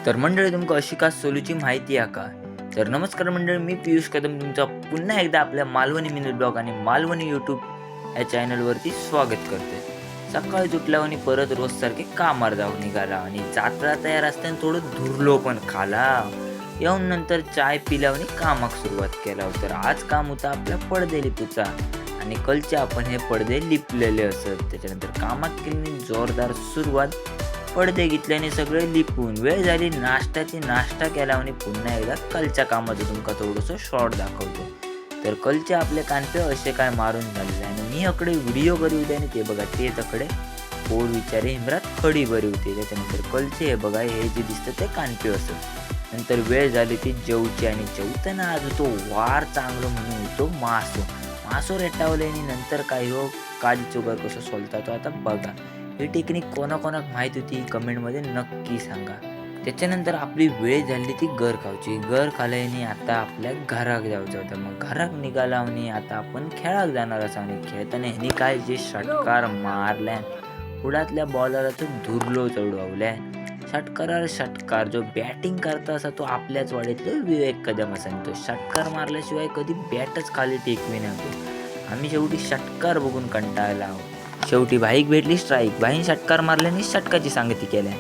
तर मंडळी तुमका अशी का सोलूची माहिती आहे का? तर नमस्कार मंडळी, मी पियुष कदम तुमचा पुन्हा एकदा आपल्या मालवणी मिनी ब्लॉग आणि मालवणी यूट्यूब या चॅनलवरती स्वागत करते. सकाळी उठल्यावर आणि परत रोज सारखे कामावर जाऊन निघाला आणि जाता तयार असताना थोडं धुरलो पण खाला. येऊन नंतर चाय पिल्यावर आणि कामाक सुरुवात केला. तर आज काम होता आपल्या पडदे लिपूचा आणि कलचे आपण हे पडदे लिपलेले असत. त्याच्यानंतर कामात केली जोरदार सुरुवात. पडदे घेतल्याने सगळे लिपून वेळ झाली नाश्त्याची. नाश्ता केला आणि पुन्हा एकदा कलच्या कामाचं तुमका थोडंसं शॉर्ट दाखवतो. तर कलचे आपले कानपे असे काय मारून झालेले आणि मी अकडे व्हिडिओ करी होते आणि ते बघा ते तकडे पोर विचारे हिमरात खडी बरी होती. त्याच्यानंतर कलचे हे बघा हे जे दिसतं ते कानपे असत. नंतर वेळ झाली ती जेवची आणि जेवताना आज तो वार चांगलं म्हणून होतो मासो रेटावले आणि नंतर काय हो काजी चोगर कसं सोलता तो आता बघा. ही टेक्निक कोणाकोणाक माहीत होती कमेंटमध्ये नक्की सांगा. त्याच्यानंतर आपली वेळ झाली ती घर खावची. घर खाल्याने आता आपल्या घराक जायचं होतं. मग घराक निघाला आणि आता आपण खेळाक जाणार असा आणि खेळताना ह्यानी काय जे षटकार मारल्या पुढातल्या बॉलरला तो धुरलो चढवल्या. षटकार जो बॅटिंग करता असा तो आपल्याच वाडीतलो विवेक कदम असा. तो षटकार मारल्याशिवाय कधी बॅटच खाली टेकवी नव्हतो. आम्ही शेवटी षटकार बघून कंटाळला आहोत. शेवटी भाईक भेटली स्ट्राईक. भाईन षटकार मारल्याने षटकाची सांगती केल्या.